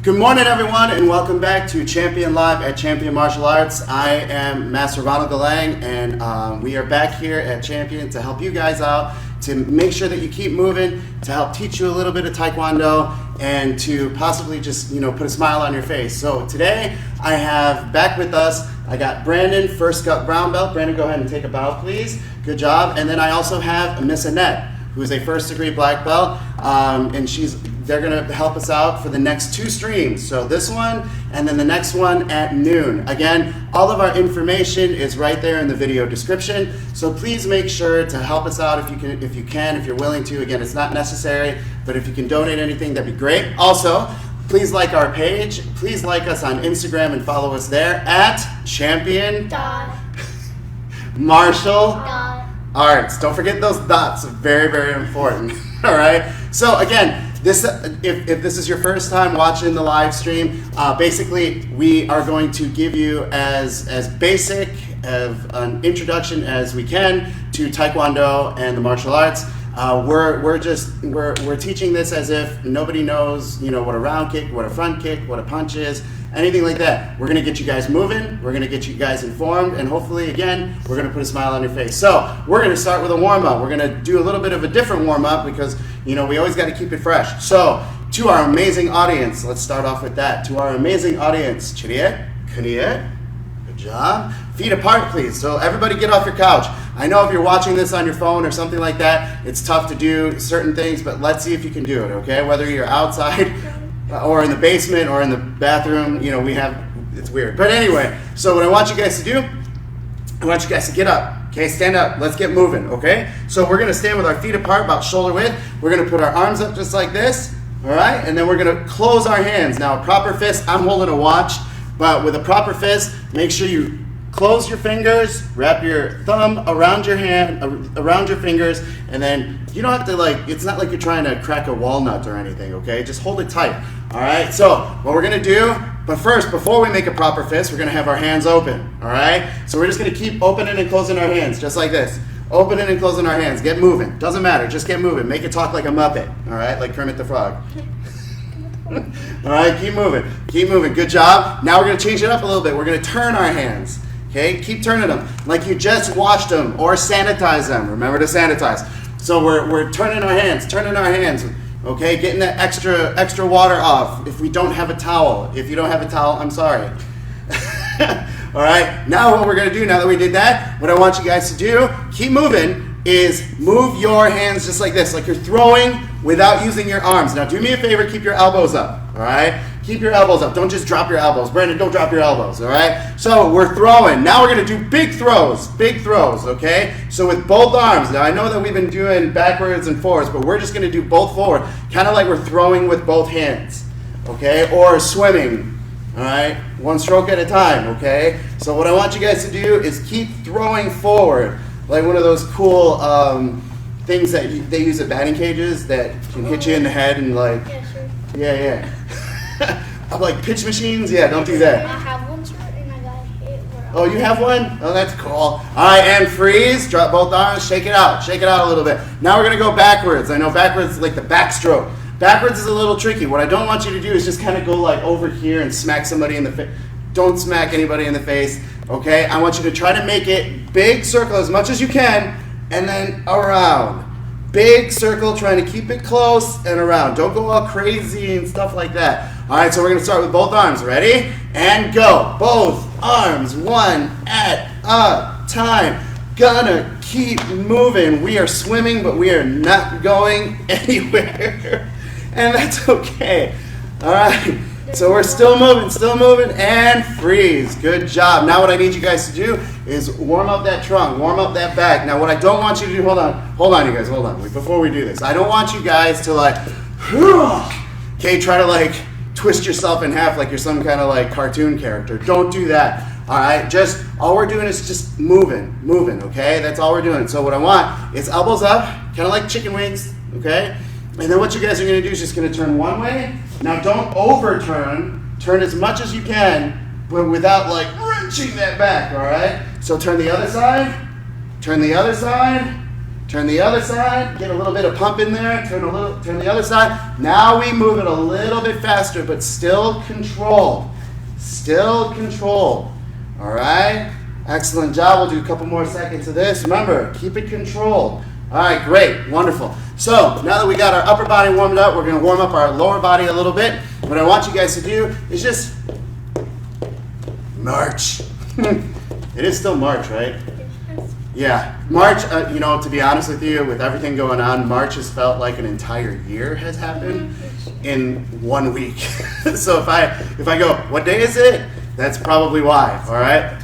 Good morning, everyone, and welcome back to Champion Live at Champion Martial Arts. I am Master Ronald Galang, and we are back here at Champion to help you guys out, to make sure that you keep moving, to help teach you a little bit of Taekwondo, and to possibly just, put a smile on your face. So today, I have back with us, I got Brandon, first cut brown belt. Brandon, go ahead and take a bow, please. Good job. And then I also have Miss Annette, who is a first degree black belt, and they're gonna help us out for the next 2 streams. So this one, and then the next one at noon. Again, all of our information is right there in the video description. So please make sure to help us out if you're willing to. Again, it's not necessary, but if you can donate anything, that'd be great. Also, please like our page. Please like us on Instagram and follow us there at Champion Martial Arts. Don't forget those dots, very, very important. All right. So again, if this is your first time watching the live stream, basically we are going to give you as basic of an introduction as we can to Taekwondo and the martial arts. We're teaching this as if nobody knows, what a round kick, what a front kick, what a punch is, anything like that. We're going to get you guys moving, we're going to get you guys informed, and hopefully, again, we're going to put a smile on your face. So we're going to start with a warm-up. We're going to do a little bit of a different warm-up because, we always got to keep it fresh. So to our amazing audience, let's start off with that. To our amazing audience, Chiriet, Kuniet, good job. Feet apart, please. So everybody get off your couch. I know if you're watching this on your phone or something like that, it's tough to do certain things, but let's see if you can do it, okay? Whether you're outside or in the basement or in the bathroom, it's weird. But anyway, so what I want you guys to do, I want you guys to get up, okay? Stand up, let's get moving, okay? So we're gonna stand with our feet apart, about shoulder width. We're gonna put our arms up just like this, all right? And then we're gonna close our hands. Now, a proper fist, I'm holding a watch, but with a proper fist, make sure you close your fingers, wrap your thumb around your hand, around your fingers, and then you don't have to it's not like you're trying to crack a walnut or anything, okay? Just hold it tight, all right? So what we're gonna do, but first, before we make a proper fist, we're gonna have our hands open, all right? So we're just gonna keep opening and closing our hands, just like this. Opening and closing our hands, get moving. Doesn't matter, just get moving. Make it talk like a Muppet, all right? Like Kermit the Frog. All right, keep moving, good job. Now we're gonna change it up a little bit. We're gonna turn our hands. Okay, keep turning them like you just washed them or sanitize them. Remember to sanitize. So we're turning our hands, okay, getting that extra water off. If we don't have a towel, I'm sorry. All right, now what we're gonna do, now that we did that, what I want you guys to do, keep moving, is move your hands just like this, like you're throwing without using your arms. Now do me a favor, keep your elbows up, all right? Keep your elbows up. Don't just drop your elbows. Brandon, don't drop your elbows, all right? So we're throwing. Now we're going to do big throws, okay? So with both arms. Now I know that we've been doing backwards and forwards, but we're just going to do both forward, kind of like we're throwing with both hands, okay? Or swimming, all right? One stroke at a time, okay? So what I want you guys to do is keep throwing forward, like one of those cool things that they use at batting cages that can hit you in the head and Yeah, sure. Yeah. I'm like pitch machines? Yeah, don't do that. I have one, sir, and I got hit. Oh, you have one? Oh, that's cool. All right, and freeze. Drop both arms. Shake it out a little bit. Now we're going to go backwards. I know backwards is like the backstroke. Backwards is a little tricky. What I don't want you to do is just kind of go like over here and smack somebody in the face. Don't smack anybody in the face, okay? I want you to try to make it big circle as much as you can, and then around. Big circle, trying to keep it close and around. Don't go all crazy and stuff like that. All right, so we're going to start with both arms. Ready? And go. Both arms, one at a time. Gonna keep moving. We are swimming, but we are not going anywhere. And that's okay. All right, so we're still moving, and freeze. Good job. Now what I need you guys to do is warm up that trunk, warm up that back. Now what I don't want you to do, hold on, you guys, hold on. Before we do this, I don't want you guys to try to twist yourself in half like you're some kind of cartoon character. Don't do that. All right, all we're doing is just moving, okay? That's all we're doing. So what I want is elbows up, kind of like chicken wings, okay? And then what you guys are gonna do is just gonna turn one way. Now don't overturn, turn as much as you can, but without wrenching that back, all right? So turn the other side, Turn the other side, get a little bit of pump in there, turn the other side. Now we move it a little bit faster, but still controlled. Still controlled. All right? Excellent job. We'll do a couple more seconds of this. Remember, keep it controlled. All right, great, wonderful. So now that we got our upper body warmed up, we're gonna warm up our lower body a little bit. What I want you guys to do is just march. It is still March, right? Yeah, March, you know, to be honest with you, with everything going on, March has felt like an entire year has happened in 1 week. So if I go, what day is it? That's probably why, all right?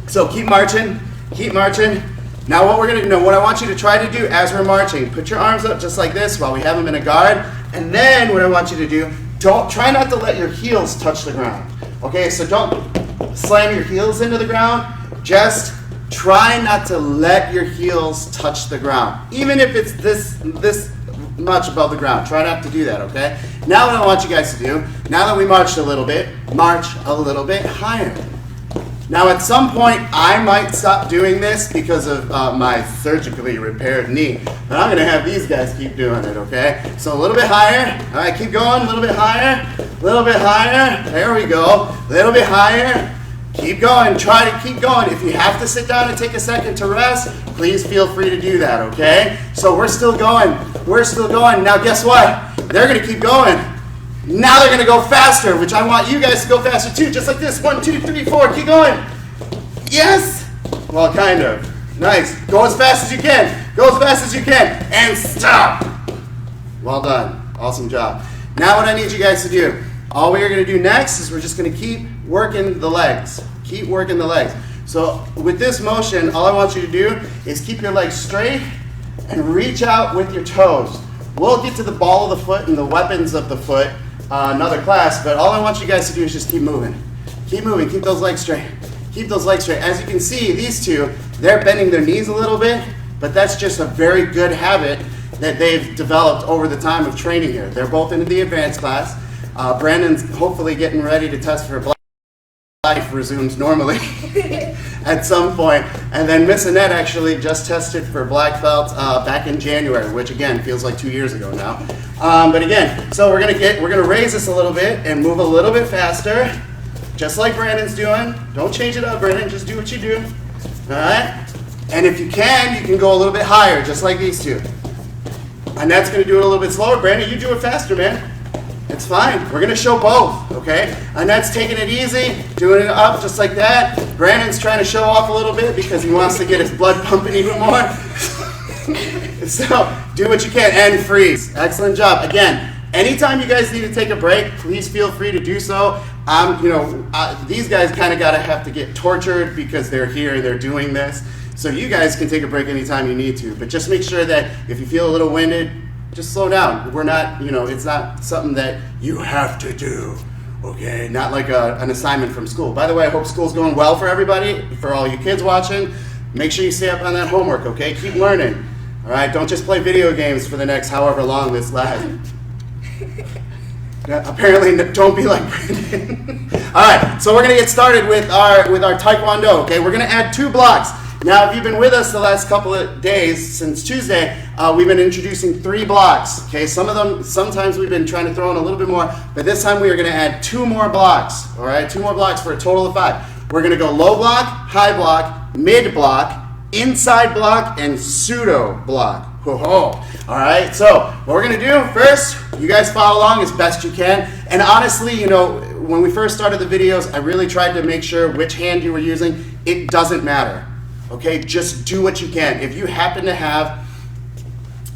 So keep marching, keep marching. Now what we're gonna do, what I want you to try to do as we're marching, put your arms up just like this while we have them in a guard, and then what I want you to do, try not to let your heels touch the ground. Okay, so don't slam your heels into the ground, just try not to let your heels touch the ground. Even if it's this much above the ground, try not to do that, okay? Now what I want you guys to do, now that we marched a little bit, march a little bit higher. Now at some point, I might stop doing this because of my surgically repaired knee, but I'm gonna have these guys keep doing it, okay? So a little bit higher, all right, keep going, a little bit higher, a little bit higher, there we go, a little bit higher, keep going, try to keep going. If you have to sit down and take a second to rest, please feel free to do that, okay? So we're still going, Now guess what? They're gonna keep going. Now they're gonna go faster, which I want you guys to go faster too, just like this. 1, 2, 3, 4, keep going. Yes? Well, kind of. Nice. Go as fast as you can. Go as fast as you can. And stop. Well done. Awesome job. Now what I need you guys to do, all we are gonna do next is we're just gonna keep working the legs. Keep working the legs. So with this motion, all I want you to do is keep your legs straight and reach out with your toes. We'll get to the ball of the foot and the weapons of the foot another class, but all I want you guys to do is just keep moving. Keep moving, keep those legs straight. Keep those legs straight. As you can see, these two, they're bending their knees a little bit, but that's just a very good habit that they've developed over the time of training here. They're both into the advanced class. Brandon's hopefully getting ready to test for black. Life resumes normally at some point. And then Miss Annette actually just tested for black belt back in January, which again feels like 2 years ago now. But again, so we're gonna raise this a little bit and move a little bit faster, just like Brandon's doing. Don't change it up, Brandon, just do what you do. All right? And if you can go a little bit higher, just like these two. Annette's gonna do it a little bit slower. Brandon, you do it faster, man. It's fine. We're going to show both, okay? Annette's taking it easy, doing it up just like that. Brandon's trying to show off a little bit because he wants to get his blood pumping even more. So do what you can and freeze. Excellent job. Again, anytime you guys need to take a break, please feel free to do so. These guys kind of have to get tortured because they're here, they're doing this. So you guys can take a break anytime you need to, but just make sure that if you feel a little winded, just slow down. We're not, it's not something that you have to do, okay? Not like an assignment from school. By the way, I hope school's going well for everybody, for all you kids watching. Make sure you stay up on that homework, okay? Keep learning, all right? Don't just play video games for the next however long this lasts. Apparently, don't be like Brandon. All right, so we're gonna get started with our Taekwondo, okay? We're gonna add 2 blocks. Now, if you've been with us the last couple of days, since Tuesday, we've been introducing 3 blocks, okay? Some of them, sometimes we've been trying to throw in a little bit more, but this time we are gonna add 2 more blocks, all right? 2 more blocks for a total of 5. We're gonna go low block, high block, mid block, inside block, and pseudo block. Whoa. All right, so what we're gonna do first, you guys follow along as best you can. And honestly, when we first started the videos, I really tried to make sure which hand you were using. It doesn't matter. Okay, just do what you can. If you happen to have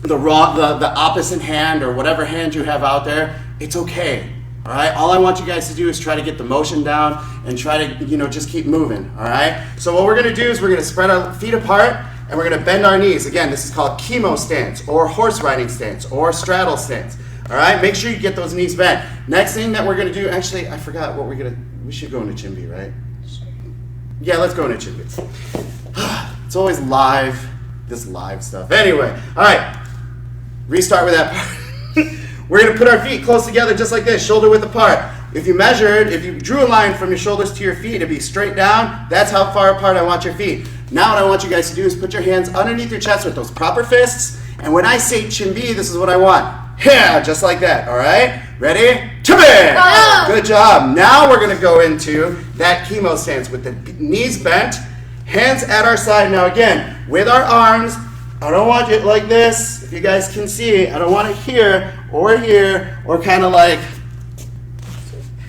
the opposite hand or whatever hand you have out there, it's okay. All right, all I want you guys to do is try to get the motion down and try to, just keep moving. All right, so what we're gonna do is we're gonna spread our feet apart and we're gonna bend our knees. Again, this is called chemo stance or horse riding stance or straddle stance. All right, make sure you get those knees bent. Next thing that we're gonna do, actually, I forgot what we should go into Chimbi, right? Yeah, let's go into Chimbi. It's always this live stuff. Anyway, all right, restart with that part. We're gonna put our feet close together just like this, shoulder width apart. if you drew a line from your shoulders to your feet, it'd be straight down. That's how far apart I want your feet. Now what I want you guys to do is put your hands underneath your chest with those proper fists. And when I say chimbi, this is what I want. Yeah, just like that, all right? Ready? Chimbi! Oh. Good job. Now we're going to go into that chemo stance with the knees bent, hands at our side. Now again, with our arms, I don't want it like this. If you guys can see, I don't want it here or kind of like,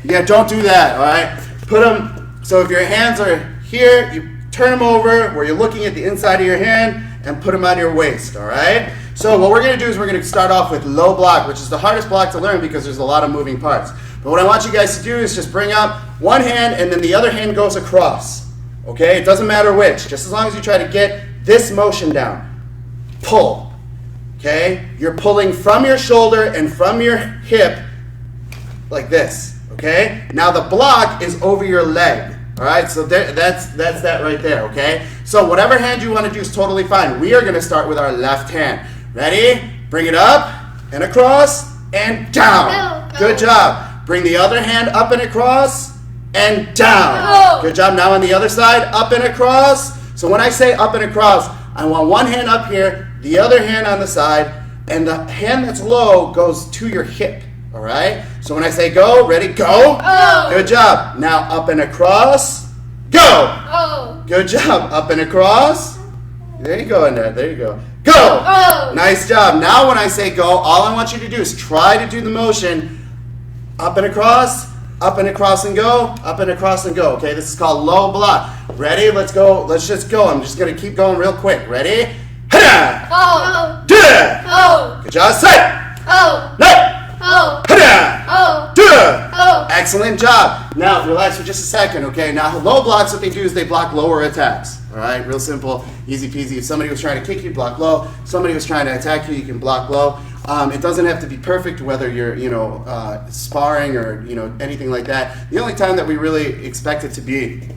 yeah, don't do that, all right? Put them, so if your hands are here, you turn them over where you're looking at the inside of your hand and put them on your waist, all right? So what we're going to do is we're going to start off with low block, which is the hardest block to learn because there's a lot of moving parts. But what I want you guys to do is just bring up one hand and then the other hand goes across, okay? It doesn't matter which, just as long as you try to get this motion down. Pull, okay? You're pulling from your shoulder and from your hip like this, okay? Now the block is over your leg. All right, so that's that right there, okay? So whatever hand you want to do is totally fine. We are going to start with our left hand. Ready? Bring it up and across and down. No. Good job. Bring the other hand up and across and down. No. Good job. Now on the other side, up and across. So when I say up and across, I want one hand up here, the other hand on the side, and the hand that's low goes to your hip. All right? So when I say go, ready, go. Oh. Good job. Now up and across, go. Oh. Good job. Up and across. There you go, Annette. There you go. Go. Oh. Nice job. Now when I say go, all I want you to do is try to do the motion up and across and go, up and across and go. Okay, this is called low block. Ready? Let's go. Let's just go. I'm just going to keep going real quick. Ready? Ha-da! Oh. Da! Oh. Good job. Set! Oh. No! Oh. Ha-da! Oh. Da! Oh. Excellent job. Now relax for just a second, okay? Now low blocks, what they do is they block lower attacks. All right, real simple, easy peasy. If somebody was trying to kick you, block low. Somebody was trying to attack you, you can block low. It doesn't have to be perfect, whether you're, sparring or, anything like that. The only time that we really expect it to be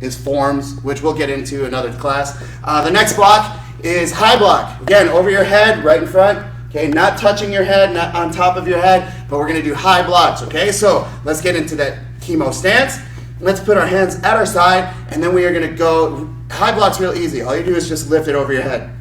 is forms, which we'll get into another class. The next block is high block. Again, over your head, right in front. Okay, not touching your head, not on top of your head, but we're gonna do high blocks, okay? So let's get into that chemo stance. Let's put our hands at our side, and then we are gonna go, high block's real easy. All you do is just lift it over your head.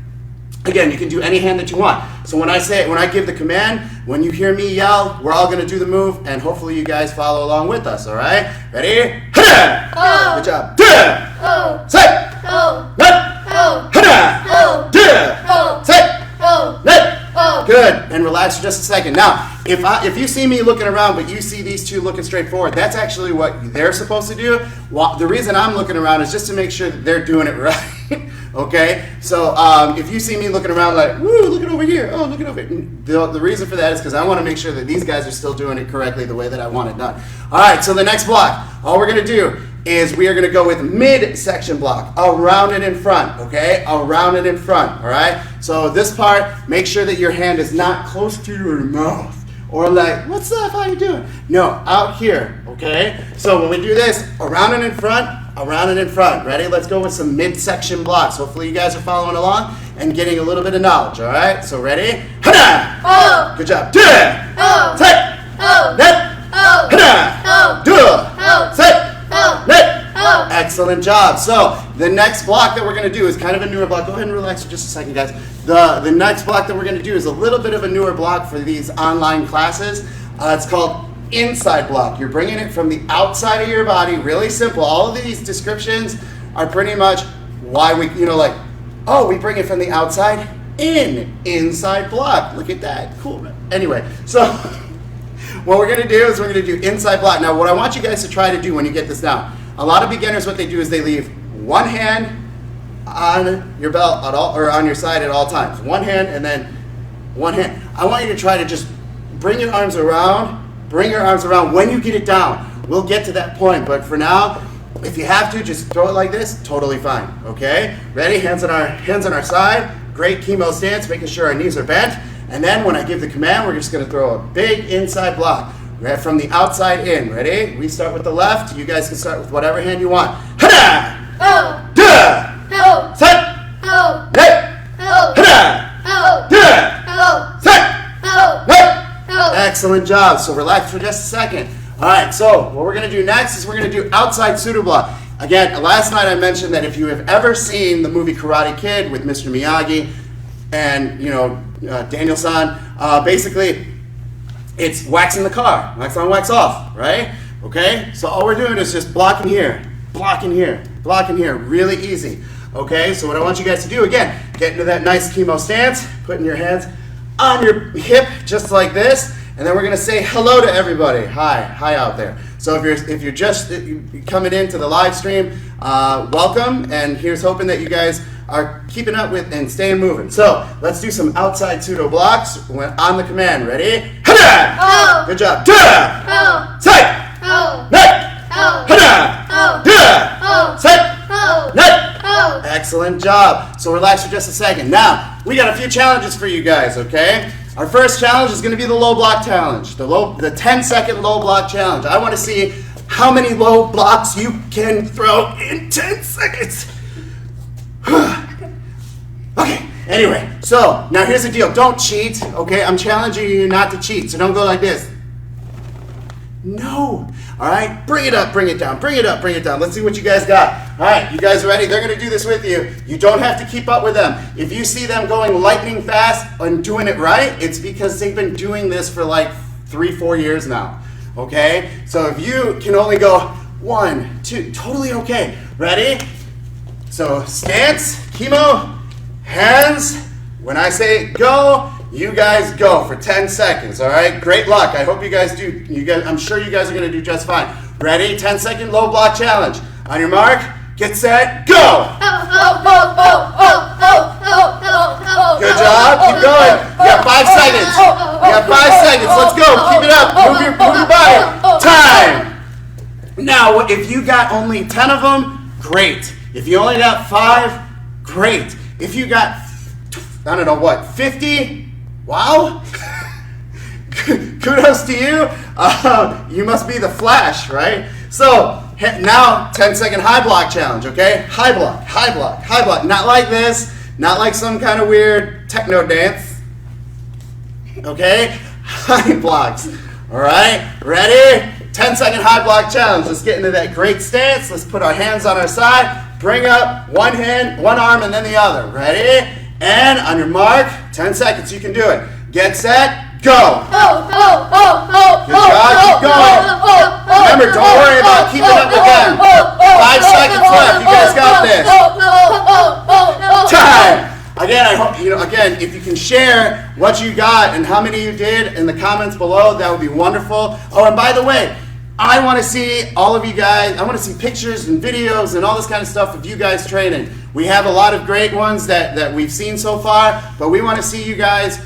Again, you can do any hand that you want. So when I give the command, when you hear me yell, we're all gonna do the move, and hopefully you guys follow along with us, all right? Ready? Ha-da! Oh. Good job. Da! Oh. Set! Oh. Net! Oh. Ha-da! Oh. Da! Oh. Set! Oh. Net! Oh. Good, and relax for just a second. Now, if you see me looking around, but you see these two looking straight forward, that's actually what they're supposed to do. Well, the reason I'm looking around is just to make sure that they're doing it right. Okay? So if you see me looking around like, woo, look at over here, oh, look at over here. The reason for that is because I want to make sure that these guys are still doing it correctly the way that I want it done. All right, so the next block, all we're going to do is we are going to go with mid-section block, around and in front, okay? Around and in front, all right? So this part, make sure that your hand is not close to your mouth or like, what's up, how you doing? No, out here, okay? So when we do this, around and in front, around and in front. Ready? Let's go with some midsection blocks. Hopefully you guys are following along and getting a little bit of knowledge, all right? So ready? Ha-da! Oh. Good job. Da! Oh. Set! Oh. Net! Oh. Ha-da! Oh. Da! Oh. Set! Oh. Net! Oh. Excellent job. So the next block that we're going to do is kind of a newer block. Go ahead and relax for just a second, guys. The next block that we're going to do is a little bit of a newer block for these online classes. It's called inside block. You're bringing it from the outside of your body. Really simple. All of these descriptions are pretty much why we, we bring it from the outside inside block. Look at that. Cool. Anyway, so what we're going to do is we're going to do inside block. Now, what I want you guys to try to do when you get this down, a lot of beginners, what they do is they leave one hand on your belt at all, or on your side at all times. One hand and then one hand. I want you to try to just bring your arms around when you get it down. We'll get to that point, but for now, if you have to, just throw it like this, totally fine, okay? Ready? Hands on our side. Great chemo stance, making sure our knees are bent. And then when I give the command, we're just gonna throw a big inside block. Right from the outside in. Ready? We start with the left. You guys can start with whatever hand you want. Ha-da! Oh. Da! Oh. Set! Oh. Net! Oh. Ha-da! Oh. Da! Oh. Set! Oh. Net! Oh. Excellent job. So relax for just a second. All right, so what we're going to do next is we're going to do outside pseudo block. Again, last night I mentioned that if you have ever seen the movie Karate Kid with Mr. Miyagi and, Daniel-san, basically it's waxing the car, wax on, wax off, right? Okay, so all we're doing is just blocking here, blocking here, blocking here, really easy. Okay, so what I want you guys to do, again, get into that nice chemo stance, putting your hands on your hip just like this, and then we're going to say hello to everybody. Hi out there. So if you're just coming into the live stream, welcome, and here's hoping that you guys are keeping up with and staying moving. So let's do some outside pseudo blocks on the command. Ready? Hada! Oh. Good job. Da! Oh. Say! Oh. Net! Oh. Hada! Oh. Da! Oh. Say! Oh. Net! Oh. Excellent job. So relax for just a second. Now, we got a few challenges for you guys, okay? Our first challenge is going to be the low block challenge, the 10-second low block challenge. I want to see how many low blocks you can throw in 10 seconds. Okay, anyway, so now here's the deal. Don't cheat, okay? I'm challenging you not to cheat, so don't go like this. No. All right, bring it up, bring it down, bring it up, bring it down. Let's see what you guys got. All right, you guys ready? They're going to do this with you. You don't have to keep up with them. If you see them going lightning fast and doing it right, it's because they've been doing this for like 3-4 years now. Okay? So if you can only go 1, 2, totally okay. Ready? So stance, chemo, hands. When I say go, you guys go for 10 seconds, all right? Great luck. I hope you guys do. I'm sure you guys are going to do just fine. Ready? 10-second low block challenge. On your mark, get set, go! Good job. Keep going. You got 5 seconds. You got 5 seconds. Let's go. Keep it up. Move your body. Time. Now, if you got only 10 of them, great. If you only got 5, great. If you got, 50? Wow. Kudos to you. You must be the Flash, right? So now 10-second high block challenge, okay? High block, high block, high block. Not like this, not like some kind of weird techno dance. Okay? High blocks. All right? Ready? 10-second high block challenge. Let's get into that great stance. Let's put our hands on our side. Bring up one hand, one arm, and then the other. Ready? And on your mark, 10 seconds. You can do it. Get set, go. Good job. Keep going. Remember, don't worry about keeping up with them. 5 seconds left. You guys got this. Time. Again, I hope again, if you can share what you got and how many you did in the comments below, that would be wonderful. Oh, and by the way, I want to see all of you guys. I want to see pictures and videos and all this kind of stuff of you guys training. We have a lot of great ones that we've seen so far, but we want to see you guys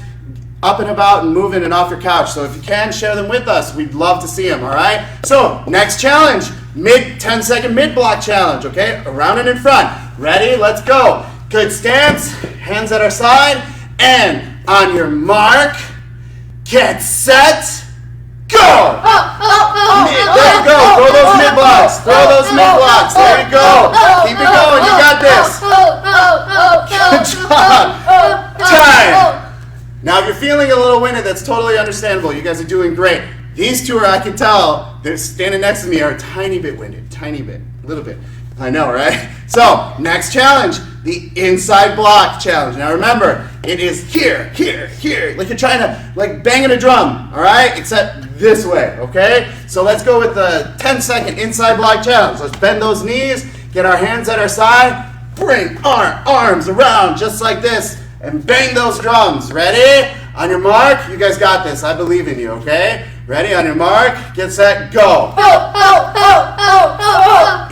up and about and moving and off your couch. So if you can, share them with us. We'd love to see them, all right? So next challenge, 10-second mid-block challenge, okay? Around and in front. Ready? Let's go. Good stance, hands at our side, and on your mark, get set, go! There you go. Throw those mid blocks. Throw those mid blocks. There you go. Keep it going. You got this. Good job. Time. Now, if you're feeling a little winded, that's totally understandable. You guys are doing great. These two I can tell, they're standing next to me, are a tiny bit winded. Tiny bit. A little bit. I know, right? So, next challenge, the inside block challenge. Now remember, it is here, here, here. Like you're trying to, like banging a drum, all right? Except this way, okay? So let's go with the 10-second inside block challenge. Let's bend those knees, get our hands at our side, bring our arms around just like this, and bang those drums. Ready? On your mark, you guys got this. I believe in you, okay? Ready? On your mark, get set, go.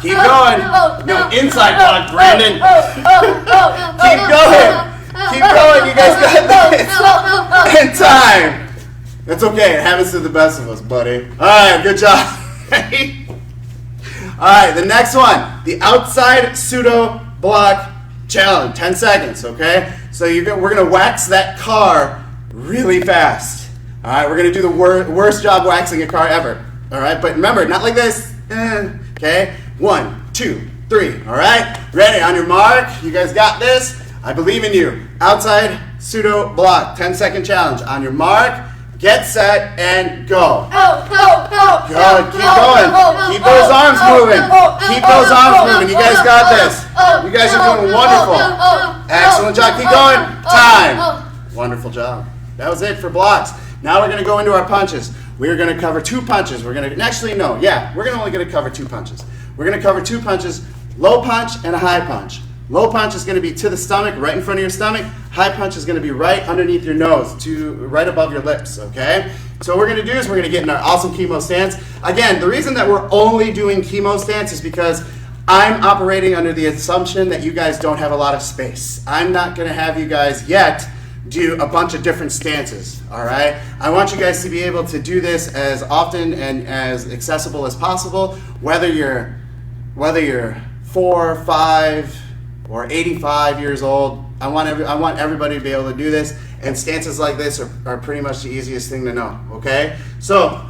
Keep going. No, inside block, Brandon. Keep going. Keep going. You guys got this. And time. That's okay. It happens to the best of us, buddy. All right, good job. All right, the next one, the outside pseudo block challenge. 10 seconds, okay? So we're going to wax that car really fast. All right, we're going to do the worst job waxing a car ever. All right, but remember, not like this. Okay, 1, 2, 3. All right, ready? On your mark, you guys got this. I believe in you. Outside pseudo block, 10-second challenge. On your mark, get set, and go. Good. Good. Keep going. Keep those arms moving. Keep those arms moving. You guys got this. You guys are doing wonderful. Excellent job. Keep going. Time. Wonderful job. That was it for blocks. Now we're going to go into our punches. We're going to cover 2 punches. We're going to, actually no, yeah, we're only going to cover 2 punches. We're going to cover 2 punches, low punch and a high punch. Low punch is going to be to the stomach, right in front of your stomach. High punch is going to be right underneath your nose, right above your lips, okay? So what we're going to do is we're going to get in our awesome chemo stance. Again, the reason that we're only doing chemo stance is because I'm operating under the assumption that you guys don't have a lot of space. I'm not going to have you guys yet do a bunch of different stances, all right? I want you guys to be able to do this as often and as accessible as possible, whether you're 4, 5, or 85 years old. I want everybody to be able to do this, and stances like this are pretty much the easiest thing to know, okay? So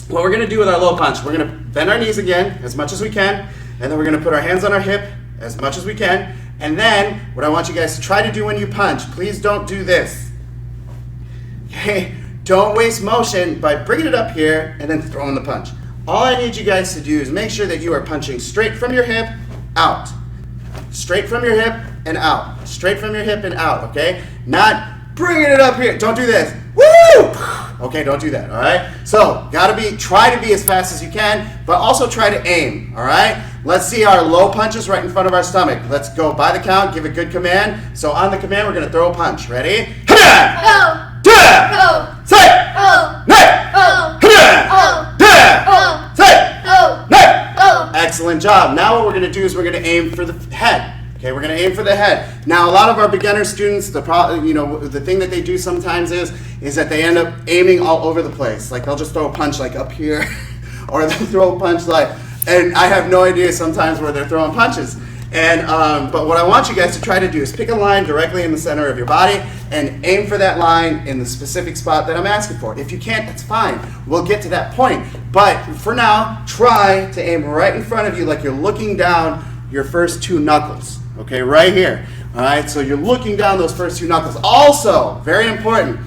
what we're gonna do with our low punch, we're gonna bend our knees again as much as we can, and then we're gonna put our hands on our hip as much as we can, and then what I want you guys to try to do when you punch, please don't do this, okay? Don't waste motion by bringing it up here and then throwing the punch. All I need you guys to do is make sure that you are punching straight from your hip, out. Straight from your hip and out. Straight from your hip and out, okay? Not bringing it up here. Don't do this. Woo! Okay, don't do that, all right? So, try to be as fast as you can, but also try to aim, all right? Let's see our low punches right in front of our stomach. Let's go by the count, give a good command. So on the command, we're gonna throw a punch. Ready? Excellent job. Now what we're going to do is we're going to aim for the head. Okay, we're going to aim for the head. Now a lot of our beginner students, the thing that they do sometimes is that they end up aiming all over the place. Like they'll just throw a punch like up here, or they'll throw a punch like, and I have no idea sometimes where they're throwing punches. And but what I want you guys to try to do is pick a line directly in the center of your body and aim for that line in the specific spot that I'm asking for. If you can't, that's fine. We'll get to that point. But for now, try to aim right in front of you like you're looking down your first 2 knuckles. Okay, right here. All right, so you're looking down those first 2 knuckles. Also, very important,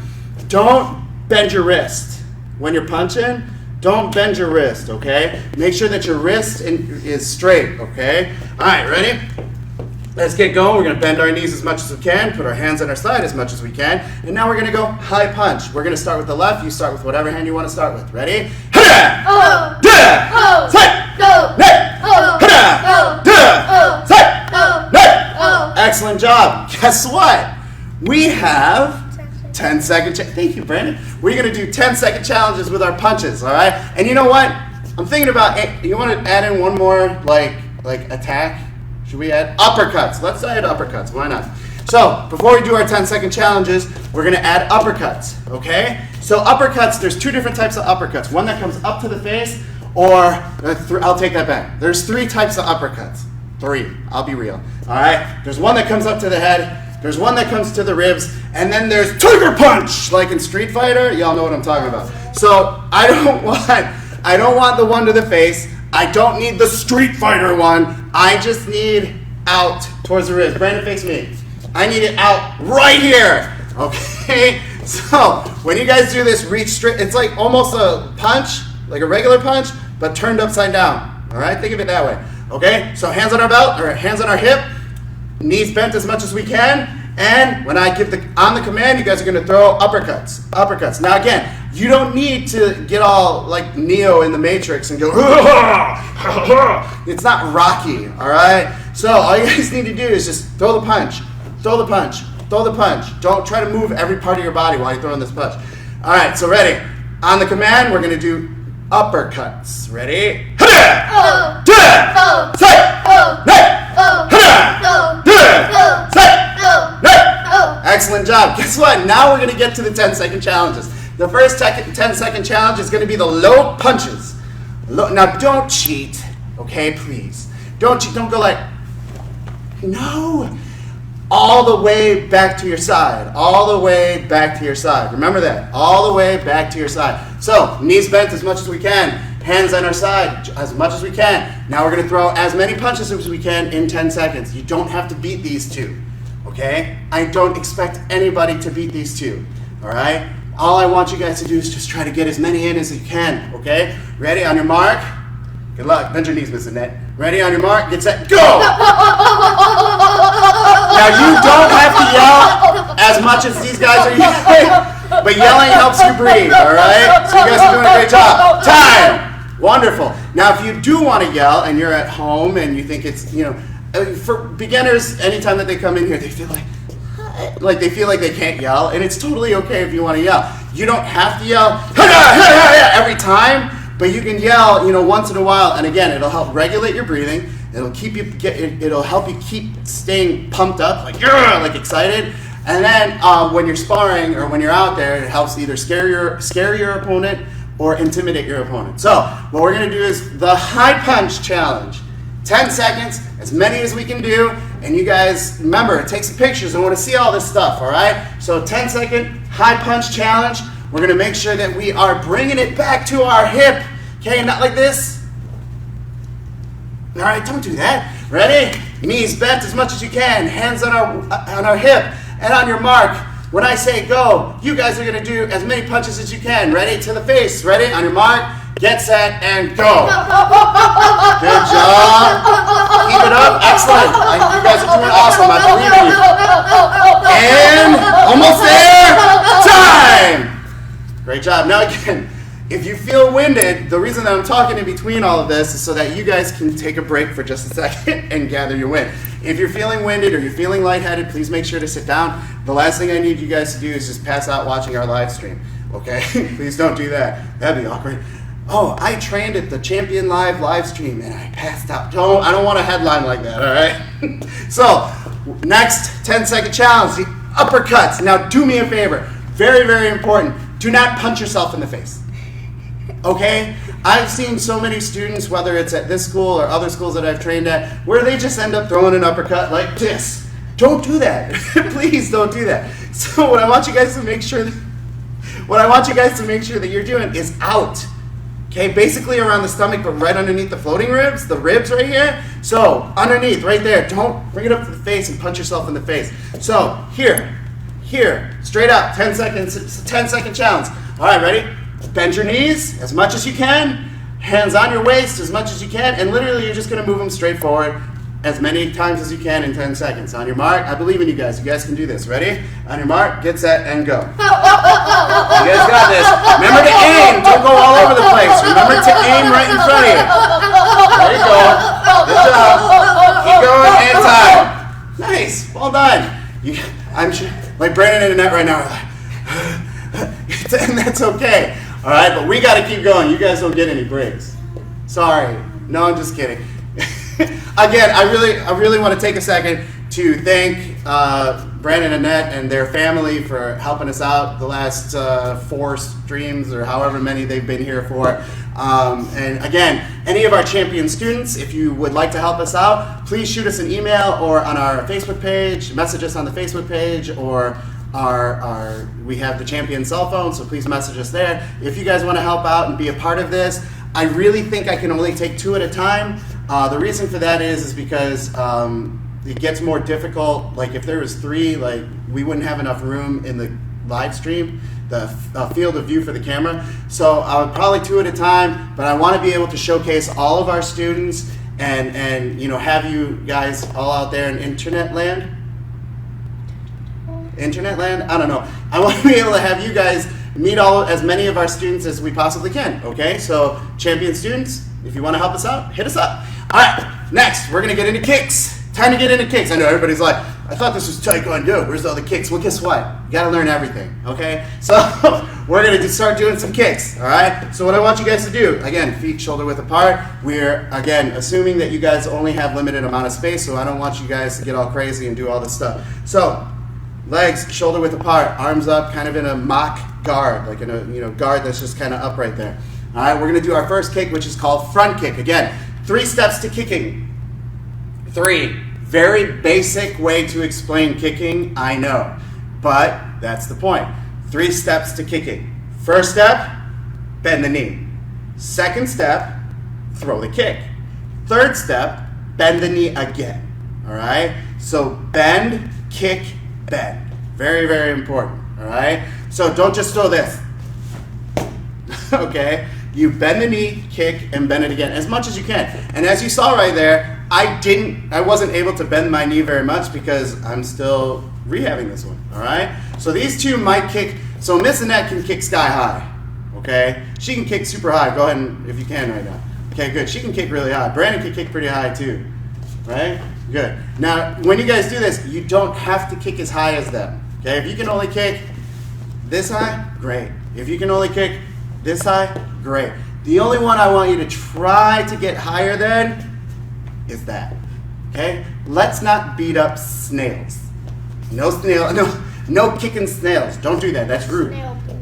don't bend your wrist. When you're punching, don't bend your wrist, okay? Make sure that your wrist is straight, okay? All right, ready? Let's get going. We're gonna bend our knees as much as we can, put our hands on our side as much as we can, and now we're gonna go high punch. We're gonna start with the left. You start with whatever hand you wanna start with. Ready? Excellent job. Guess what? We have 10-second thank you, Brandon. We're gonna do 10-second challenges with our punches, all right? And you know what? I'm thinking about, you wanna add in one more, like attack? Should we add uppercuts? Let's add uppercuts, why not? So, before we do our 10-second challenges, we're gonna add uppercuts, okay? So uppercuts, there's 2 different types of uppercuts. One that comes up to the face, or, I'll take that back. There's 3 types of uppercuts. 3, I'll be real, all right? There's one that comes up to the head, there's one that comes to the ribs, and then there's Tiger Punch, like in Street Fighter. Y'all know what I'm talking about. So I don't want the one to the face. I don't need the Street Fighter one. I just need out towards the ribs. Brandon, face me. I need it out right here. Okay? So when you guys do this, reach straight. It's like almost a punch, like a regular punch, but turned upside down. All right? Think of it that way. Okay? So hands on our belt, or hands on our hip. Knees bent as much as we can, and when I give on the command, you guys are going to throw uppercuts. Now again, you don't need to get all like Neo in the Matrix and go, it's not Rocky, all right? So all you guys need to do is just throw the punch. Don't try to move every part of your body while you're throwing this punch. All right, so ready? On the command, we're going to do uppercuts. Ready? Excellent job. Guess what? Now we're going to get to the 10-second challenges. The first 10-second challenge is going to be the low punches. Now don't cheat, okay, please. Don't cheat. Don't go like, no. All the way back to your side. All the way back to your side. Remember that. All the way back to your side. So, knees bent as much as we can. Hands on our side as much as we can. Now we're going to throw as many punches as we can in 10 seconds. You don't have to beat these 2. Okay? I don't expect anybody to beat these 2. All right? All I want you guys to do is just try to get as many in as you can, okay? Ready? On your mark. Good luck. Bend your knees, Miss Annette. Ready? On your mark. Get set. Go! Now, you don't have to yell as much as these guys are yelling, but yelling helps you breathe, all right? So you guys are doing a great job. Time! Wonderful. Now, if you do want to yell and you're at home and you think it's, for beginners, anytime that they come in here, they feel like they feel like they can't yell, and it's totally okay if you want to yell. You don't have to yell every time, but you can yell, once in a while, and again, it'll help regulate your breathing. It'll help you keep staying pumped up, like excited. And then when you're sparring or when you're out there, it helps either scare your opponent or intimidate your opponent. So what we're gonna do is the high punch challenge. 10 seconds, as many as we can do. And you guys, remember, take some pictures. I want to see all this stuff, all right? So 10-second high punch challenge. We're gonna make sure that we are bringing it back to our hip. Okay, not like this. All right, don't do that. Ready? Knees bent as much as you can. Hands on our hip and on your mark. When I say go, you guys are gonna do as many punches as you can. Ready? To the face. Ready? On your mark. Get set and go. Good job. Keep it up. Excellent. You guys are doing awesome. I believe in you. And almost there. Time. Great job. Now again, if you feel winded, the reason that I'm talking in between all of this is so that you guys can take a break for just a second and gather your wind. If you're feeling winded or you're feeling lightheaded, please make sure to sit down. The last thing I need you guys to do is just pass out watching our live stream. Okay? Please don't do that. That'd be awkward. Oh, I trained at the Champion live stream and I passed out. I don't want a headline like that, all right? So, next 10-second challenge, the uppercuts. Now, do me a favor. Very, very important. Do not punch yourself in the face. Okay? I've seen so many students, whether it's at this school or other schools that I've trained at, where they just end up throwing an uppercut like this. Don't do that. Please don't do that. So, what I want you guys to make sure that you're doing is out. Okay, basically around the stomach, but right underneath the floating ribs, the ribs right here. So, underneath, right there. Don't bring it up to the face and punch yourself in the face. So, here, straight up, 10 seconds, it's a 10-second challenge. All right, ready? Bend your knees as much as you can, hands on your waist as much as you can, and literally you're just gonna move them straight forward as many times as you can in 10 seconds. On your mark, I believe in you guys. You guys can do this. Ready? On your mark, get set, and go. You guys got this. Remember to aim. Don't go all over the place. Remember to aim right in front of you. There you go. Good job. Keep going, and time. Nice. Well done. I'm sure, like Brandon and Annette right now are like, and that's okay. All right, but we got to keep going. You guys don't get any breaks. Sorry. No, I'm just kidding. Again, I really want to take a second to thank Brandon and Annette and their family for helping us out the last 4 streams or however many they've been here for. And again, any of our champion students, if you would like to help us out, please shoot us an email or on our Facebook page, message us on the Facebook page, or we have the champion cell phone, so please message us there. If you guys want to help out and be a part of this, I really think I can only take 2 at a time. The reason for that is because it gets more difficult. Like if there was 3, like we wouldn't have enough room in the live stream, the field of view for the camera. So I would probably 2 at a time, but I want to be able to showcase all of our students and have you guys all out there in internet land. Internet land? I don't know. I want to be able to have you guys meet as many of our students as we possibly can. Okay, so champion students, if you want to help us out, hit us up. All right, next we're gonna get into kicks. Time to get into kicks. I know everybody's like, I thought this was Taekwondo. Where's all the kicks? Well, guess what? You gotta learn everything. Okay, so we're gonna start doing some kicks. All right. So what I want you guys to do, again, feet shoulder width apart. We're again assuming that you guys only have limited amount of space, so I don't want you guys to get all crazy and do all this stuff. So legs shoulder width apart, arms up, kind of in a mock guard, like in a guard that's just kind of up right there. All right, we're gonna do our first kick, which is called front kick. Again, 3 steps to kicking. 3, very basic way to explain kicking, I know, but that's the point. 3 steps to kicking. First step, bend the knee. Second step, throw the kick. Third step, bend the knee again. All right, so bend, kick, bend. Very, very important. All right. So don't just throw this. Okay? You bend the knee, kick, and bend it again as much as you can. And as you saw right there, I wasn't able to bend my knee very much because I'm still rehabbing this one. All right? So these two might kick. So Miss Annette can kick sky high. Okay? She can kick super high. Go ahead and, if you can right now. Okay, good. She can kick really high. Brandon can kick pretty high too. Right? Good. Now, when you guys do this, you don't have to kick as high as them. Okay? If you can only kick this high, great. If you can only kick this high, great. The only one I want you to try to get higher than is that. Okay? Let's not beat up snails. No kicking snails. Don't do that. That's rude. Snail pose.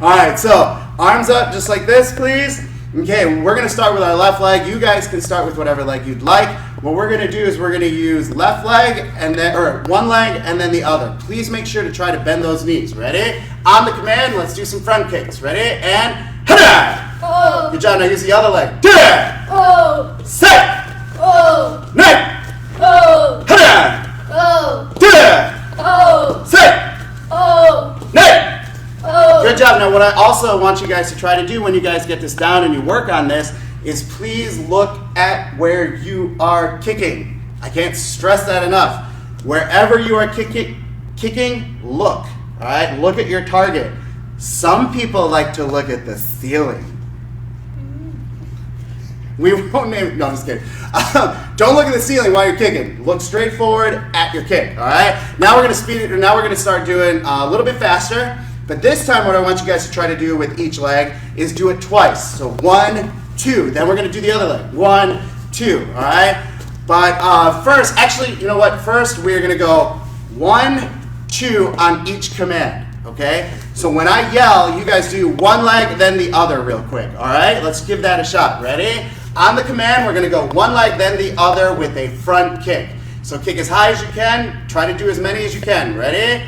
All right, so arms up just like this, please. Okay, we're going to start with our left leg. You guys can start with whatever leg you'd like. What we're going to do is we're going to use left leg and then, or one leg and then the other. Please make sure to try to bend those knees. Ready? On the command, let's do some front kicks. Ready? And hada! Oh. Good job. Now use the other leg. Da! Oh. Set! Oh. Night! Oh. Hada! Oh. Da! Oh. Set! Oh. Night! Oh. Good job. Now what I also want you guys to try to do when you guys get this down and you work on this is please look at where you are kicking. I can't stress that enough. Wherever you are kicking, look. All right? Look at your target. Some people like to look at the ceiling. We won't name. No, I'm just kidding. Don't look at the ceiling while you're kicking. Look straight forward at your kick. All right. Now we're going to speed it. Now we're going to start doing a little bit faster. But this time, what I want you guys to try to do with each leg is do it twice. So 1, 2. Then we're going to do the other leg. 1, 2. All right. But first, actually, you know what? First, we're going to go 1, 2 on each command. Okay. So when I yell, you guys do one leg, then the other real quick. All right. Let's give that a shot. Ready? On the command, we're going to go one leg, then the other with a front kick. So kick as high as you can. Try to do as many as you can. Ready?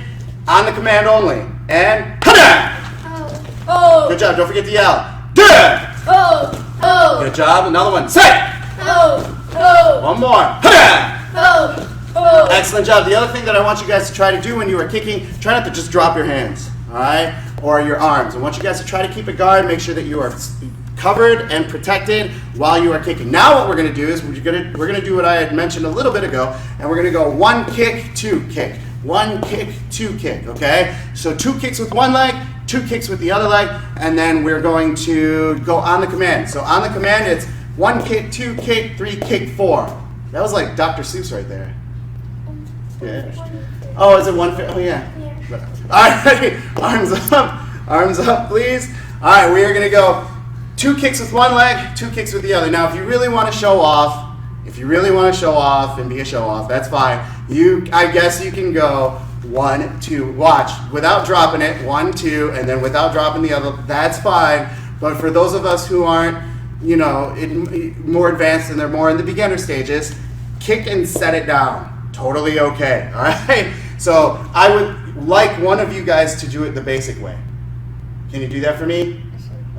On the command only. And hada! Oh. Oh. Good job. Don't forget to yell. Da! Oh. Oh. Good job. Another one. Set! Oh. Oh. One more. Hada! Oh. Oh. Excellent job. The other thing that I want you guys to try to do when you are kicking, try not to just drop your hands. All right? Or your arms. I want you guys to try to keep a guard. Make sure that you are covered and protected while you are kicking. Now what we're going to do is we're going to do what I had mentioned a little bit ago, and we're going to go 1 kick, 2 kick. 1 kick, 2 kick, okay? So 2 kicks with one leg, 2 kicks with the other leg, and then we're going to go on the command. So on the command, it's 1 kick, 2 kick, 3 kick, 4. That was like Dr. Seuss right there. Yeah. Oh, is it 1? Oh, yeah. Yeah. All right, arms up, please. All right, we are going to go 2 kicks with one leg, 2 kicks with the other. Now, if you really want to show off, and be a show off, that's fine. I guess you can go 1, 2, watch, without dropping it, 1, 2, and then without dropping the other, that's fine. But for those of us who aren't, more advanced and they're more in the beginner stages, kick and set it down. Totally okay, all right? So I would like one of you guys to do it the basic way. Can you do that for me?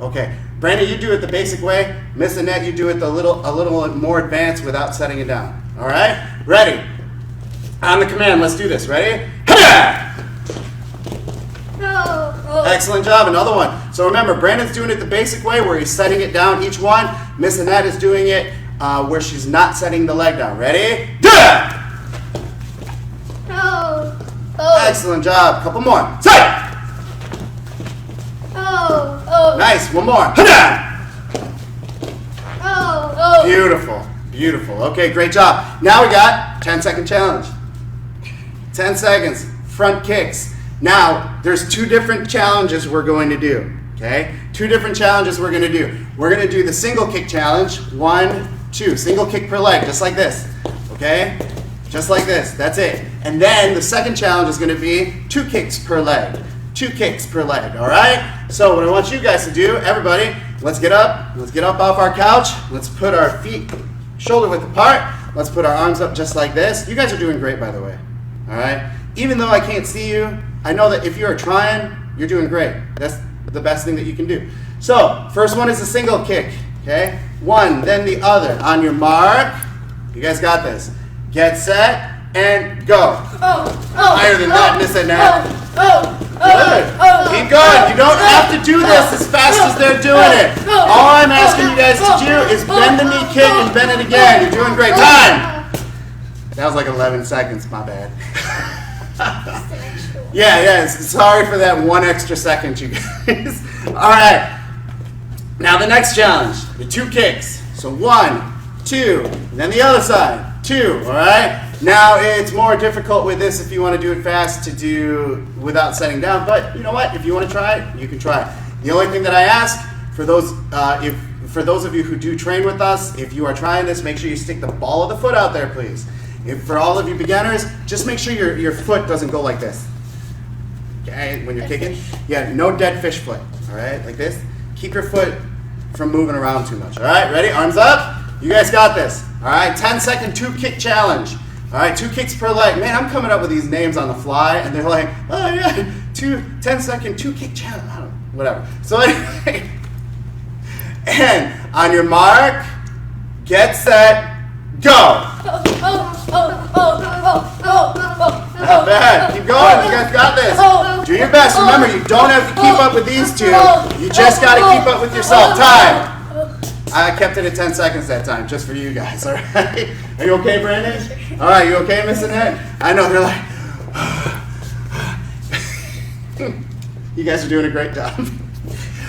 Okay. Brandon, you do it the basic way. Miss Annette, you do it a little more advanced without setting it down. All right? Ready? On the command, let's do this. Ready? Ha! Oh. Oh. Excellent job. Another one. So remember, Brandon's doing it the basic way where he's setting it down each one. Miss Annette is doing it where she's not setting the leg down. Ready? Da! Oh. Oh. Excellent job. Couple more. Set! Oh. Oh. Nice. One more. Ha! Oh. Oh. Beautiful. Beautiful. Okay, great job. Now we got 10-second challenge. 10 seconds. Front kicks. Now, there's 2 different challenges we're going to do. Okay? 2 different challenges we're going to do. We're going to do the single kick challenge. 1, 2. Single kick per leg, just like this. Okay? Just like this. That's it. And then the second challenge is going to be 2 kicks per leg. 2 kicks per leg. All right? So what I want you guys to do, everybody, let's get up. Let's get up off our couch. Let's put our feet shoulder width apart. Let's put our arms up just like this. You guys are doing great, by the way. All right? Even though I can't see you, I know that if you're trying, you're doing great. That's the best thing that you can do. So, first one is a single kick. Okay? 1, then the other. On your mark. You guys got this. Get set and go. Oh. Oh. Higher than that, Miss Annette. Good. Keep going. You don't have to do this as fast as they're doing it. All I'm asking you guys to do is bend the knee, kick, and bend it again. You're doing great. Time. That was like 11 seconds. My bad. Yeah. Sorry for that 1 extra second, you guys. All right. Now the next challenge, the 2 kicks. So 1, 2, and then the other side, 2. All right. Now it's more difficult with this if you want to do it fast to do without setting down. But you know what? If you want to try it, you can try it. The only thing that I ask for those, for those of you who do train with us, if you are trying this, make sure you stick the ball of the foot out there, please. For all of you beginners, just make sure your foot doesn't go like this. Okay, when you're kicking. Yeah, no dead fish foot. All right, like this. Keep your foot from moving around too much. All right, ready? Arms up. You guys got this. All right, 10-second 2 kick challenge. All right, 2 kicks per leg. Man, I'm coming up with these names on the fly, and they're like, oh yeah, 10-second 2 kick challenge. I don't know, whatever. So anyway, and on your mark, get set, go. Not bad. Keep going. You guys got this. Do your best. Remember, you don't have to keep up with these 2. You just got to keep up with yourself. Time. I kept it at 10 seconds that time, just for you guys. All right. Are you okay, Brandon? All right. You okay, Miss Annette? I know they're like. You guys are doing a great job.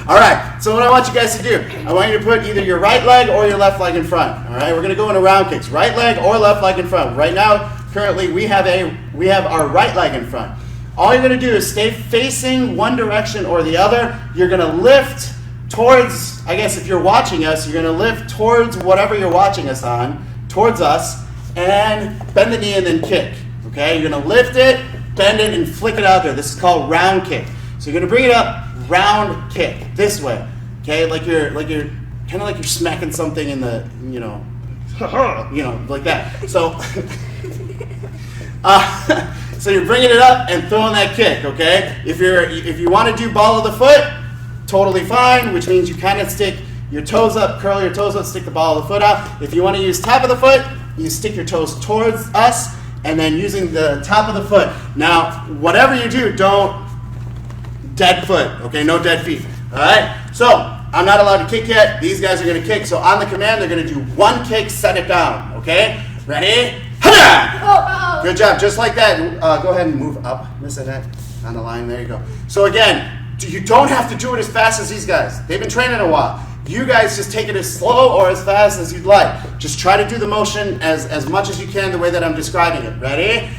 All right. So what I want you guys to do, I want you to put either your right leg or your left leg in front. All right. We're gonna go into round kicks. Right leg or left leg in front. Right now, currently, we have our right leg in front. All you're gonna do is stay facing one direction or the other. You're gonna lift towards, I guess if you're watching us, you're gonna lift towards whatever you're watching us on, towards us, and bend the knee and then kick. Okay, you're gonna lift it, bend it, and flick it out there. This is called round kick. So you're gonna bring it up, round kick, this way. Okay, like you're kind of like you're smacking something in the, like that. So, so you're bringing it up and throwing that kick. Okay, if you want to do ball of the foot, totally fine, which means you kind of stick your toes up, curl your toes up, stick the ball of the foot out. If you want to use top of the foot, you stick your toes towards us, and then using the top of the foot. Now, whatever you do, don't dead foot, okay? No dead feet, all right? So, I'm not allowed to kick yet. These guys are going to kick. So, on the command, they're going to do 1 kick, set it down, okay? Ready? Ha-da! Good job, just like that. Go ahead and move up, Miss Annette, on the line. There you go. So, again, you don't have to do it as fast as these guys. They've been training a while. You guys just take it as slow or as fast as you'd like. Just try to do the motion as much as you can the way that I'm describing it. Ready?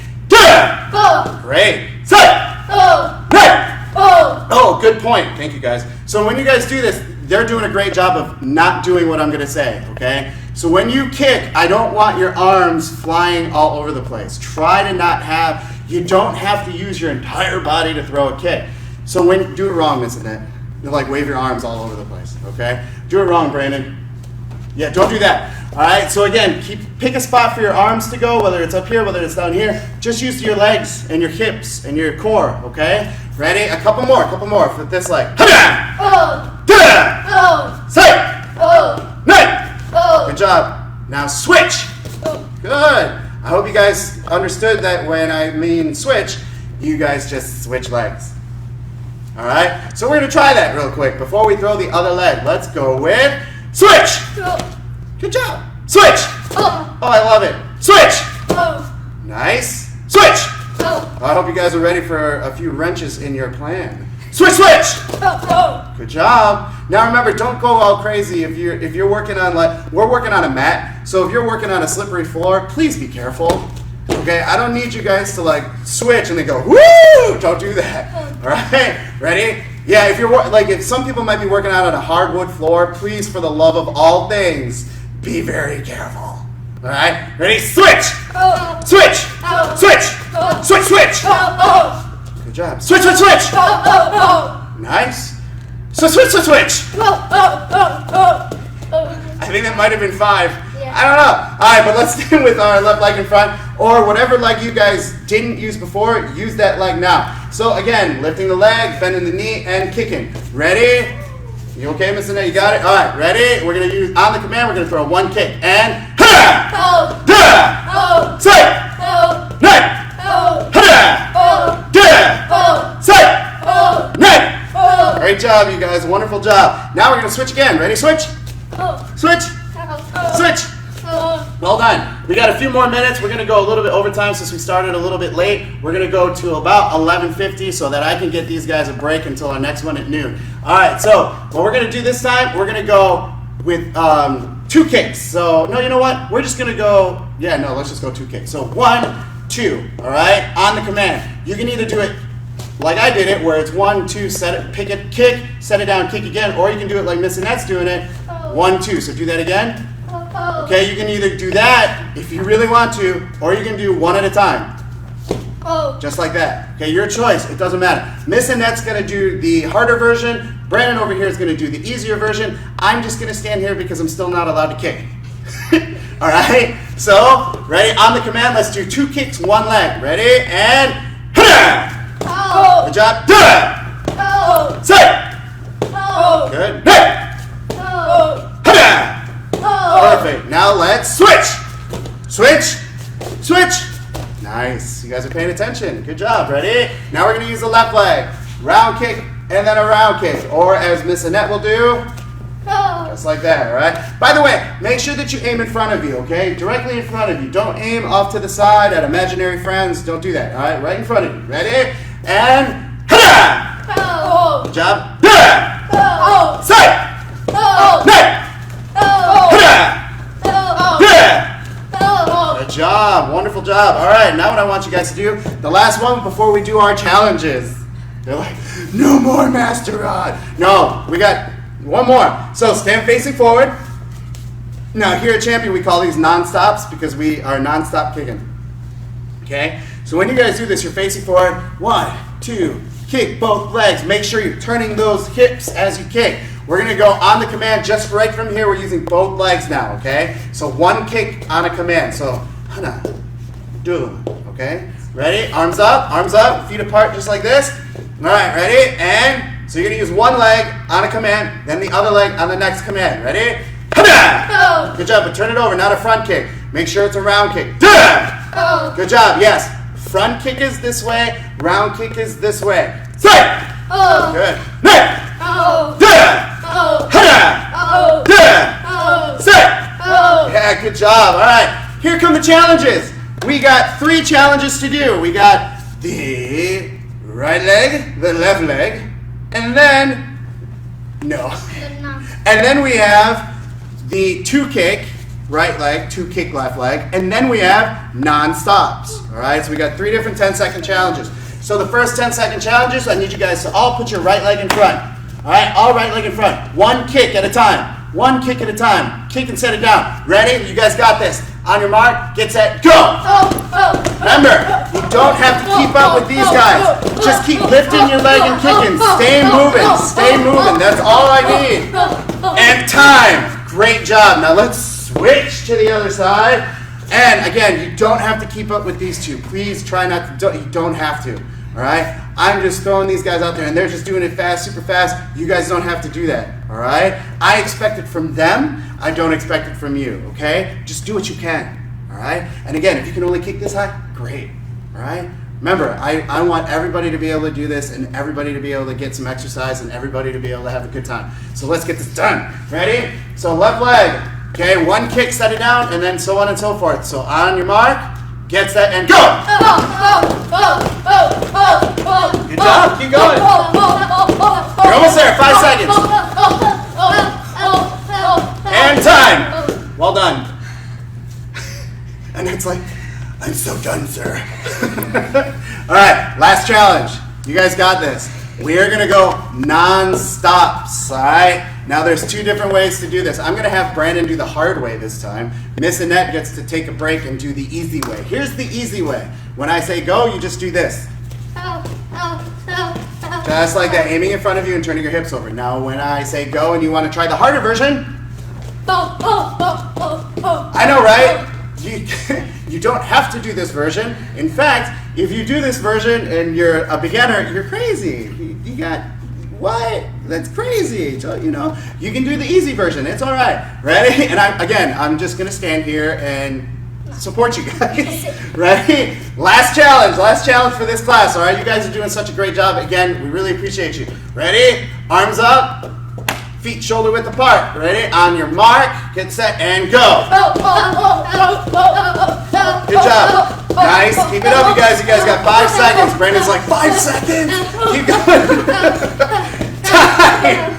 Great. Set! Right! Oh, good point. Thank you, guys. So when you guys do this, they're doing a great job of not doing what I'm going to say, okay? So when you kick, I don't want your arms flying all over the place. Try to not have, you don't have to use your entire body to throw a kick. So do it wrong, Miss Annette. You like wave your arms all over the place, okay? Do it wrong, Brandon. Yeah, don't do that. All right, so again, pick a spot for your arms to go, whether it's up here, whether it's down here. Just use your legs and your hips and your core, okay? Ready? A couple more for this leg. Good job. Now switch. Good. I hope you guys understood that when I mean switch, you guys just switch legs. All right, so we're gonna try that real quick before we throw the other leg. Let's go with switch. Good job. Switch. Oh, I love it. Switch. Nice. Switch. I hope you guys are ready for a few wrenches in your plan. Switch, switch. Good job. Now remember, don't go all crazy if you're working on, like, we're working on a mat. So if you're working on a slippery floor, please be careful. Okay, I don't need you guys to like switch and then go, woo! Don't do that. All right, ready? Yeah, if some people might be working out on a hardwood floor, please, for the love of all things, be very careful. All right, ready? Switch! Switch! Switch! Switch, switch! Good job. Switch, switch, switch! Nice. So switch, switch, switch! I think that might have been 5. I don't know. All right, but let's stay with our left leg in front, or whatever leg you guys didn't use before, use that leg now. So again, lifting the leg, bending the knee, and kicking. Ready? You okay, Miss Annette? You got it? All right, ready? We're going to use, on the command, we're going to throw 1 kick, and Great job, you guys. Wonderful job. Now we're going to switch again. Ready? Switch. Switch. Switch. Well done. We got a few more minutes. We're going to go a little bit overtime since we started a little bit late. We're going to go to about 11:50 so that I can get these guys a break until our next one at noon. All right, so what we're going to do this time, we're going to go with 2 kicks. So, no, you know what? We're just going to go, let's just go 2 kicks. So 1, 2, all right, on the command. You can either do it like I did it, where it's 1, 2, set it, pick it, kick, set it down, kick again, or you can do it like Miss Annette's doing it, 1, 2. So do that again. Okay, you can either do that if you really want to, or you can do one at a time. Just like that. Okay, your choice. It doesn't matter. Miss Annette's going to do the harder version. Brandon over here is going to do the easier version. I'm just going to stand here because I'm still not allowed to kick. All right? So, ready? On the command, let's do 2 kicks, 1 leg. Ready? And good job. Say. Good. Perfect. Now let's switch. Switch. Switch. Nice. You guys are paying attention. Good job. Ready? Now we're going to use the left leg. Round kick and then a round kick. Or as Miss Annette will do, just like that, all right? By the way, make sure that you aim in front of you, okay? Directly in front of you. Don't aim off to the side at imaginary friends. Don't do that, all right? Right in front of you. Ready? And good job. Say. Good job. Wonderful job. All right, now what I want you guys to do, the last one before we do our challenges. They're like, no more Master Rod. No, we got one more. So stand facing forward. Now here at Champion, we call these non-stops because we are non-stop kicking. Okay? So when you guys do this, you're facing forward. 1, 2, kick both legs. Make sure you're turning those hips as you kick. We're going to go on the command just right from here. We're using both legs now, okay? So 1 kick on a command. So, hana, do, okay? Ready? Arms up, feet apart just like this. All right, ready? And so you're going to use 1 leg on a command, then the other leg on the next command. Ready? Hana! Good job, but turn it over, not a front kick. Make sure it's a round kick. Good job, yes. Front kick is this way, round kick is this way. Say! Good. Yeah, good job. All right, here come the challenges. We got 3 challenges to do. We got the right leg, the left leg, and then, and then we have the 2 kick, right leg, 2 kick, left leg, and then we have non-stops. All right, so we got 3 different 10-second challenges. So the first 10-second challenges, I need you guys to all put your right leg in front. All right, all right leg in front. 1 kick at a time. 1 kick at a time. Kick and set it down. Ready? You guys got this. On your mark, get set, go! Remember, you don't have to keep up with these guys. Just keep lifting your leg and kicking. Stay moving. Stay moving. That's all I need. And time. Great job. Now let's switch to the other side. And again, you don't have to keep up with these 2. Please try not to. You don't have to. All right? I'm just throwing these guys out there, and they're just doing it fast, super fast. You guys don't have to do that. All right? I expect it from them. I don't expect it from you. Okay? Just do what you can. All right? And again, if you can only kick this high, great. All right? Remember, I want everybody to be able to do this, and everybody to be able to get some exercise, and everybody to be able to have a good time. So let's get this done. Ready? So left leg. Okay, 1 kick, set it down, and then so on and so forth. So on your mark, get set, and go! Good job, keep going. You're almost there, 5 seconds. And time. Well done. And it's like, I'm so done, sir. All right, last challenge. You guys got this. We are gonna go non-stops, all right? Now there's 2 different ways to do this. I'm gonna have Brandon do the hard way this time. Miss Annette gets to take a break and do the easy way. Here's the easy way. When I say go, you just do this. Just like that, aiming in front of you and turning your hips over. Now when I say go and you wanna try the harder version, I know, right? You don't have to do this version. In fact, if you do this version and you're a beginner, you're crazy. You got, what? That's crazy. So, you know, you can do the easy version. It's all right. Ready? And I'm just going to stand here and support you guys. Ready? Last challenge for this class. All right, you guys are doing such a great job. Again, we really appreciate you. Ready? Arms up, feet shoulder width apart. Ready? On your mark, get set, and go. Good job. Nice. Keep it up, you guys. You guys got 5 seconds. Brandon's like, 5 seconds. Keep going. Time.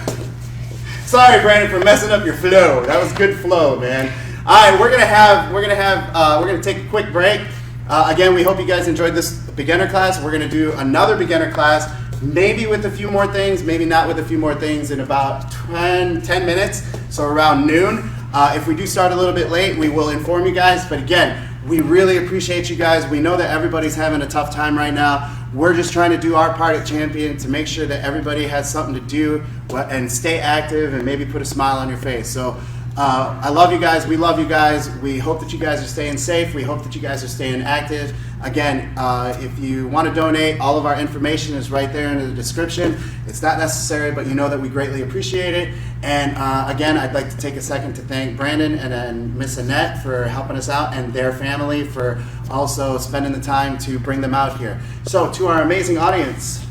Sorry, Brandon, for messing up your flow. That was good flow, man. All right, we're gonna take a quick break. Again, we hope you guys enjoyed this beginner class. We're gonna do another beginner class, maybe with a few more things, maybe not with a few more things, in about 10 minutes, so around noon. If we do start a little bit late, we will inform you guys. But again, we really appreciate you guys. We know that everybody's having a tough time right now. We're just trying to do our part at Champion to make sure that everybody has something to do and stay active and maybe put a smile on your face. So I love you guys. We love you guys. We hope that you guys are staying safe. We hope that you guys are staying active. Again, if you want to donate, all of our information is right there in the description. It's not necessary, but you know that we greatly appreciate it. And again, I'd like to take a second to thank Brandon and Miss Annette for helping us out, and their family for also spending the time to bring them out here. So to our amazing audience,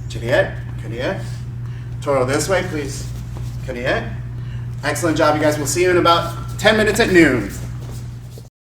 Juliet, Toro this way, please. Excellent job, you guys. We'll see you in about 10 minutes at noon.